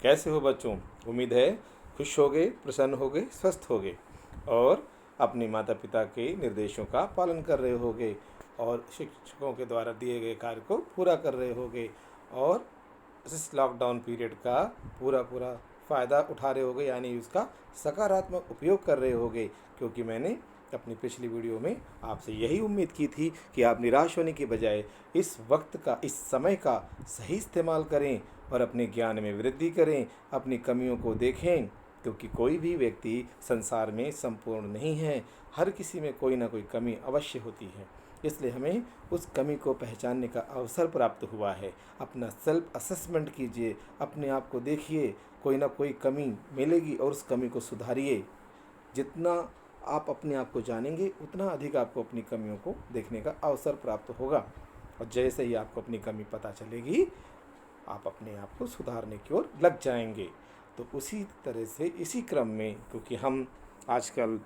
कैसे हो बच्चों? उम्मीद है खुश होगे, प्रसन्न होगे, स्वस्थ होगे और अपने माता पिता के निर्देशों का पालन कर रहे होगे और शिक्षकों के द्वारा दिए गए कार्य को पूरा कर रहे होगे और इस लॉकडाउन पीरियड का पूरा फ़ायदा उठा रहे होगे, यानी उसका सकारात्मक उपयोग कर रहे होगे। क्योंकि मैंने अपनी पिछली वीडियो में आपसे यही उम्मीद की थी कि आप निराश होने के बजाय इस वक्त का, इस समय का सही इस्तेमाल करें और अपने ज्ञान में वृद्धि करें, अपनी कमियों को देखें। क्योंकि कोई भी व्यक्ति संसार में संपूर्ण नहीं है, हर किसी में कोई ना कोई कमी अवश्य होती है। इसलिए हमें उस कमी को पहचानने का अवसर प्राप्त हुआ है। अपना सेल्फ असेसमेंट कीजिए, अपने आप को देखिए, कोई ना कोई कमी मिलेगी और उस कमी को सुधारिए। जितना आप अपने आप को जानेंगे उतना अधिक आपको अपनी कमियों को देखने का अवसर प्राप्त होगा और जैसे ही आपको अपनी कमी पता चलेगी आप अपने आप को सुधारने की ओर लग जाएंगे। तो उसी तरह से इसी क्रम में, क्योंकि हम आजकल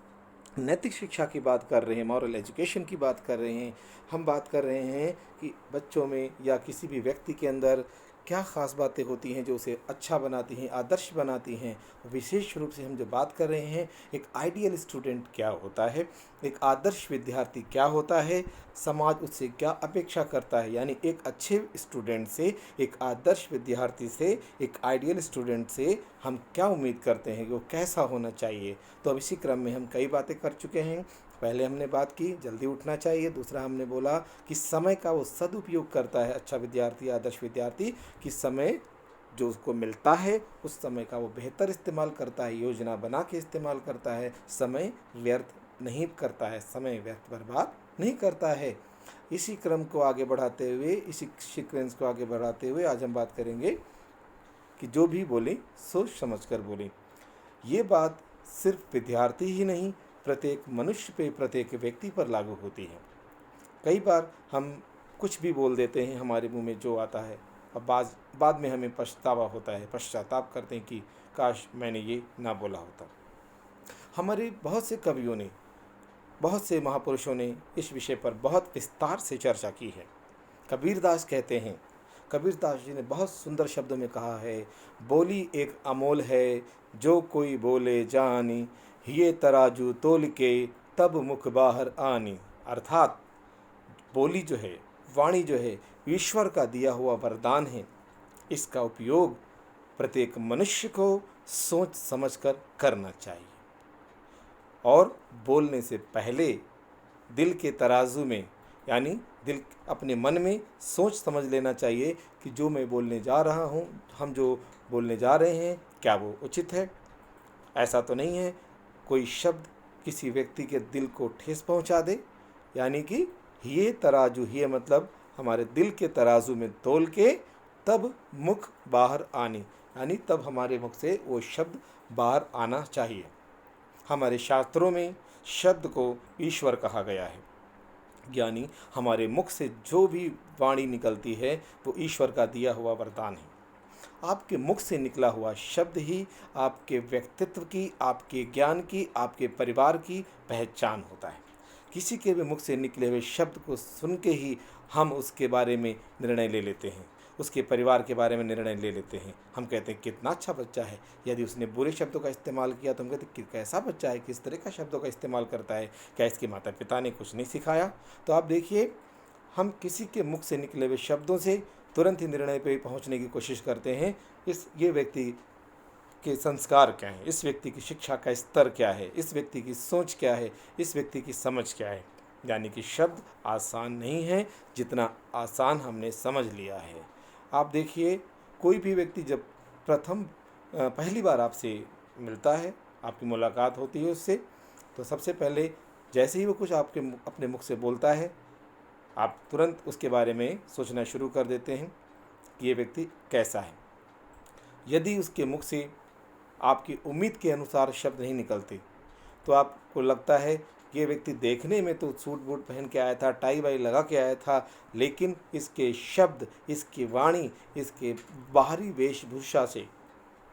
नैतिक शिक्षा की बात कर रहे हैं, मॉरल एजुकेशन की बात कर रहे हैं, हम बात कर रहे हैं कि बच्चों में या किसी भी व्यक्ति के अंदर क्या ख़ास बातें होती हैं जो उसे अच्छा बनाती हैं, आदर्श बनाती हैं। विशेष रूप से हम जो बात कर रहे हैं, एक आइडियल स्टूडेंट क्या होता है, एक आदर्श विद्यार्थी क्या होता है, समाज उससे क्या अपेक्षा करता है। यानी एक अच्छे स्टूडेंट से, एक आदर्श विद्यार्थी से, एक आइडियल स्टूडेंट से हम क्या उम्मीद करते हैं कि वो कैसा होना चाहिए। तो अब इसी क्रम में हम कई बातें कर चुके हैं। पहले हमने बात की जल्दी उठना चाहिए, दूसरा हमने बोला कि समय का वो सदुपयोग करता है अच्छा विद्यार्थी, आदर्श विद्यार्थी, कि समय जो उसको मिलता है उस समय का वो बेहतर इस्तेमाल करता है, योजना बना के इस्तेमाल करता है, समय व्यर्थ नहीं करता है, समय व्यर्थ बर्बाद नहीं करता है। इसी क्रम को आगे बढ़ाते हुए, इसी सीक्वेंस को आगे बढ़ाते हुए आज हम बात करेंगे कि जो भी बोलें सोच समझ कर बोलें। ये बात सिर्फ विद्यार्थी ही नहीं, प्रत्येक मनुष्य पे, प्रत्येक व्यक्ति पर लागू होती है। कई बार हम कुछ भी बोल देते हैं, हमारे मुंह में जो आता है, और बाद में हमें पछतावा होता है, पश्चाताप करते हैं कि काश मैंने ये ना बोला होता। हमारे बहुत से कवियों ने, बहुत से महापुरुषों ने इस विषय पर बहुत विस्तार से चर्चा की है। कबीरदास कहते हैं, कबीरदास जी ने बहुत सुंदर शब्दों में कहा है, बोली एक अमोल है जो कोई बोले जानी, ये तराजू तोल के तब मुख बाहर आनी। अर्थात बोली जो है, वाणी जो है, ईश्वर का दिया हुआ वरदान है। इसका उपयोग प्रत्येक मनुष्य को सोच समझकर करना चाहिए और बोलने से पहले दिल के तराजू में, यानी दिल अपने मन में सोच समझ लेना चाहिए कि जो मैं बोलने जा रहा हूँ, हम जो बोलने जा रहे हैं, क्या वो उचित है। ऐसा तो नहीं है कोई शब्द किसी व्यक्ति के दिल को ठेस पहुँचा दे। यानी कि ये तराजू, ये मतलब हमारे दिल के तराजू में तोल के तब मुख बाहर आनी, यानी तब हमारे मुख से वो शब्द बाहर आना चाहिए। हमारे शास्त्रों में शब्द को ईश्वर कहा गया है, यानी हमारे मुख से जो भी वाणी निकलती है वो ईश्वर का दिया हुआ वरदान है। आपके मुख से निकला हुआ शब्द ही आपके व्यक्तित्व की, आपके ज्ञान की, आपके परिवार की पहचान होता है। किसी के भी मुख से निकले हुए शब्द को सुन के ही हम उसके बारे में निर्णय ले लेते हैं, उसके परिवार के बारे में निर्णय ले लेते हैं। हम कहते हैं कितना अच्छा बच्चा है। यदि उसने बुरे शब्दों का इस्तेमाल किया तो हम कहते हैं कि कैसा बच्चा है, किस तरह का शब्दों का इस्तेमाल करता है, क्या इसके माता पिता ने कुछ नहीं सिखाया। तो आप देखिए, हम किसी के मुख से निकले हुए शब्दों से तुरंत ही निर्णय पर पहुँचने की कोशिश करते हैं। ये व्यक्ति के संस्कार क्या हैं, इस व्यक्ति की शिक्षा का स्तर क्या है, इस व्यक्ति की सोच क्या है, इस व्यक्ति की समझ क्या है। यानी कि शब्द आसान नहीं है जितना आसान हमने समझ लिया है। आप देखिए, कोई भी व्यक्ति जब पहली बार आपसे मिलता है, आपकी मुलाकात होती है उससे, तो सबसे पहले जैसे ही वो कुछ अपने मुख से बोलता है, आप तुरंत उसके बारे में सोचना शुरू कर देते हैं कि ये व्यक्ति कैसा है। यदि उसके मुख से आपकी उम्मीद के अनुसार शब्द नहीं निकलते तो आपको लगता है ये व्यक्ति देखने में तो सूट बूट पहन के आया था, टाई वाई लगा के आया था, लेकिन इसके शब्द, इसकी वाणी, इसके बाहरी वेशभूषा से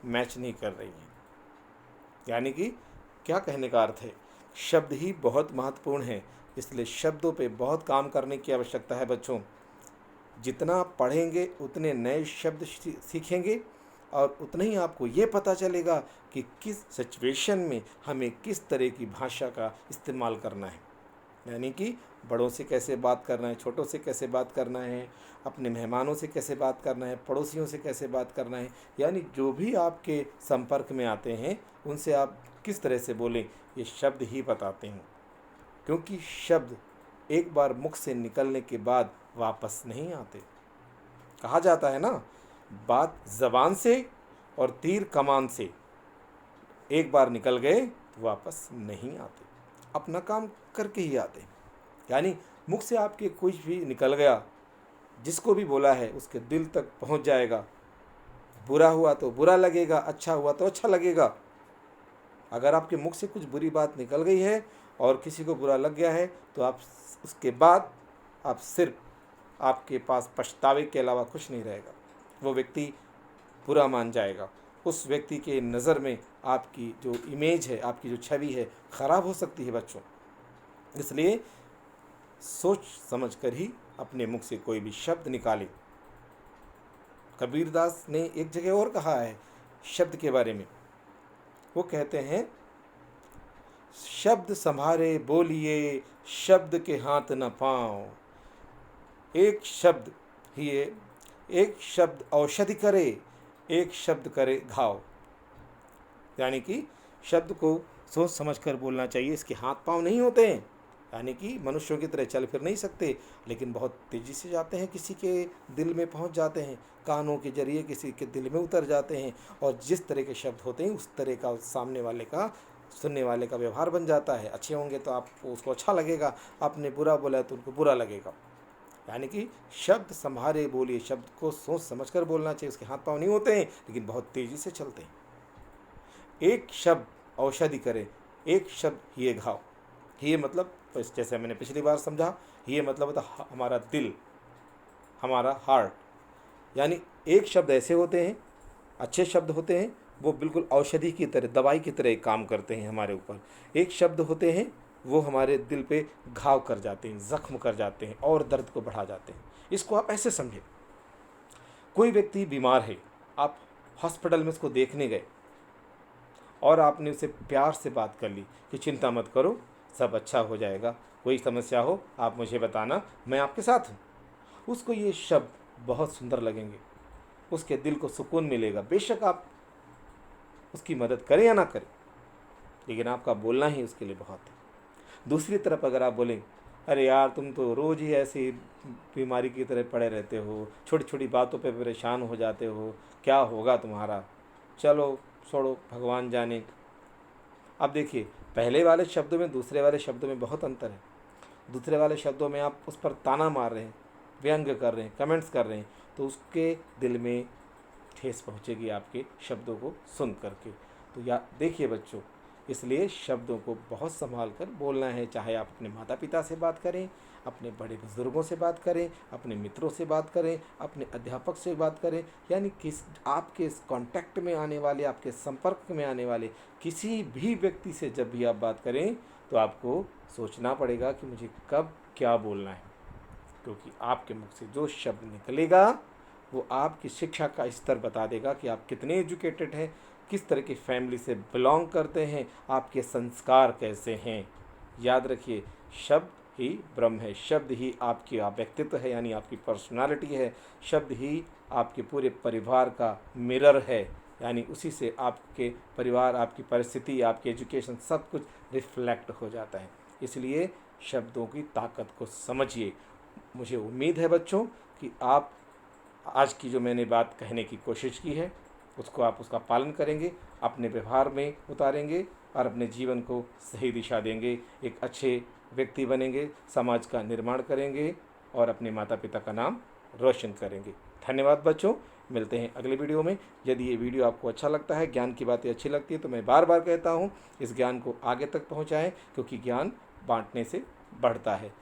मैच नहीं कर रही है। यानी कि क्या कहने का अर्थ है, शब्द ही बहुत महत्वपूर्ण है। इसलिए शब्दों पे बहुत काम करने की आवश्यकता है बच्चों। जितना पढ़ेंगे उतने नए शब्द सीखेंगे और उतना ही आपको ये पता चलेगा कि किस सिचुएशन में हमें किस तरह की भाषा का इस्तेमाल करना है। यानी कि बड़ों से कैसे बात करना है, छोटों से कैसे बात करना है, अपने मेहमानों से कैसे बात करना है, पड़ोसियों से कैसे बात करना है, यानी जो भी आपके संपर्क में आते हैं उनसे आप किस तरह से बोलें, ये शब्द ही बताते हैं। क्योंकि शब्द एक बार मुख से निकलने के बाद वापस नहीं आते। कहा जाता है ना, बात ज़बान से और तीर कमान से एक बार निकल गए तो वापस नहीं आते, अपना काम करके ही आते। यानी मुख से आपके कुछ भी निकल गया, जिसको भी बोला है उसके दिल तक पहुंच जाएगा। बुरा हुआ तो बुरा लगेगा, अच्छा हुआ तो अच्छा लगेगा। अगर आपके मुख से कुछ बुरी बात निकल गई है और किसी को बुरा लग गया है तो आप उसके बाद आप सिर्फ आपके पास पछतावे के अलावा कुछ नहीं रहेगा। वो व्यक्ति बुरा मान जाएगा, उस व्यक्ति के नज़र में आपकी जो इमेज है, आपकी जो छवि है, ख़राब हो सकती है बच्चों। इसलिए सोच समझ कर ही अपने मुख से कोई भी शब्द निकालें। कबीरदास ने एक जगह और कहा है शब्द के बारे में, वो कहते हैं, शब्द संभारे बोलिए, शब्द के हाथ न पाँव। एक शब्द ही एक शब्द औषधि करे, एक शब्द करे घाव। यानी कि शब्द को सोच समझ कर बोलना चाहिए। इसके हाथ पाँव नहीं होते हैं, यानी कि मनुष्यों की तरह चल फिर नहीं सकते, लेकिन बहुत तेज़ी से जाते हैं, किसी के दिल में पहुंच जाते हैं, कानों के जरिए किसी के दिल में उतर जाते हैं। और जिस तरह के शब्द होते हैं उस तरह का सामने वाले का, सुनने वाले का व्यवहार बन जाता है। अच्छे होंगे तो आपको उसको अच्छा लगेगा, आपने बुरा बोला है तो उनको बुरा लगेगा। यानी कि शब्द संभारे बोलिए, शब्द को सोच समझ कर बोलना चाहिए। उसके हाथ पाँव नहीं होते हैं, लेकिन बहुत तेज़ी से चलते हैं। एक शब्द औषधि करे, एक शब्द ये घाव। ये मतलब जैसे मैंने पिछली बार समझा, ये मतलब होता हमारा दिल, हमारा हार्ट। यानी एक शब्द ऐसे होते हैं, अच्छे शब्द होते हैं, वो बिल्कुल औषधि की तरह, दवाई की तरह काम करते हैं हमारे ऊपर। एक शब्द होते हैं वो हमारे दिल पे घाव कर जाते हैं, ज़ख्म कर जाते हैं और दर्द को बढ़ा जाते हैं। इसको आप ऐसे समझें, कोई व्यक्ति बीमार है, आप हॉस्पिटल में उसको देखने गए और आपने उससे प्यार से बात कर ली कि चिंता मत करो, सब अच्छा हो जाएगा, कोई समस्या हो आप मुझे बताना, मैं आपके साथ हूँ। उसको ये शब्द बहुत सुंदर लगेंगे, उसके दिल को सुकून मिलेगा। बेशक आप उसकी मदद करें या ना करें, लेकिन आपका बोलना ही उसके लिए बहुत है। दूसरी तरफ अगर आप बोलें, अरे यार तुम तो रोज़ ही ऐसी बीमारी की तरह पड़े रहते हो, छोटी छोटी बातों पे परेशान हो जाते हो, क्या होगा तुम्हारा, चलो छोड़ो भगवान जाने। अब देखिए, पहले वाले शब्दों में दूसरे वाले शब्दों में बहुत अंतर है। दूसरे वाले शब्दों में आप उस पर ताना मार रहे हैं, व्यंग्य कर रहे हैं, कमेंट्स कर रहे हैं, तो उसके दिल में ठेस पहुंचेगी आपके शब्दों को सुन करके। तो या देखिए बच्चों, इसलिए शब्दों को बहुत संभाल कर बोलना है। चाहे आप अपने माता पिता से बात करें, अपने बड़े बुजुर्गों से बात करें, अपने मित्रों से बात करें, अपने अध्यापक से बात करें, यानी किस आपके कांटेक्ट में आने वाले, आपके संपर्क में आने वाले किसी भी व्यक्ति से जब भी आप बात करें तो आपको सोचना पड़ेगा कि मुझे कब क्या बोलना है। क्योंकि आपके मुख से जो शब्द निकलेगा वो आपकी शिक्षा का स्तर बता देगा कि आप कितने एजुकेटेड हैं, किस तरह की फैमिली से बिलोंग करते हैं, आपके संस्कार कैसे हैं। याद रखिए, शब्द ही ब्रह्म है, शब्द ही आपकी व्यक्तित्व है, यानी आपकी पर्सनालिटी है। शब्द ही आपके पूरे परिवार का मिरर है, यानी उसी से आपके परिवार, आपकी परिस्थिति, आपकी एजुकेशन सब कुछ रिफ्लेक्ट हो जाता है। इसलिए शब्दों की ताकत को समझिए। मुझे उम्मीद है बच्चों कि आप आज की जो मैंने बात कहने की कोशिश की है उसको आप उसका पालन करेंगे, अपने व्यवहार में उतारेंगे और अपने जीवन को सही दिशा देंगे, एक अच्छे व्यक्ति बनेंगे, समाज का निर्माण करेंगे और अपने माता पिता का नाम रोशन करेंगे। धन्यवाद बच्चों, मिलते हैं अगले वीडियो में। यदि ये वीडियो आपको अच्छा लगता है, ज्ञान की बातें अच्छी लगती है, तो मैं बार बार कहता हूँ इस ज्ञान को आगे तक पहुँचाएँ, क्योंकि ज्ञान बांटने से बढ़ता है।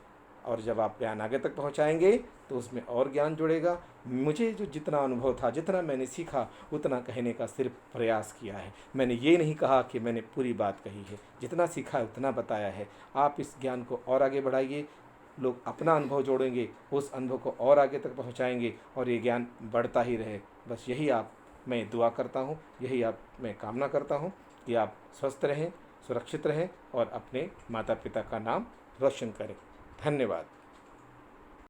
और जब आप ज्ञान आगे तक पहुंचाएंगे तो उसमें और ज्ञान जुड़ेगा। मुझे जो जितना अनुभव था, जितना मैंने सीखा, उतना कहने का सिर्फ प्रयास किया है। मैंने ये नहीं कहा कि मैंने पूरी बात कही है, जितना सीखा है उतना बताया है। आप इस ज्ञान को और आगे बढ़ाइए, लोग अपना अनुभव जोड़ेंगे, उस अनुभव को और आगे तक पहुँचाएँगे और ये ज्ञान बढ़ता ही रहे। बस यही आप मैं दुआ करता हूँ, यही आप मैं कामना करता हूँ कि आप स्वस्थ रहें, सुरक्षित रहें और अपने माता पिता का नाम रोशन करें। धन्यवाद।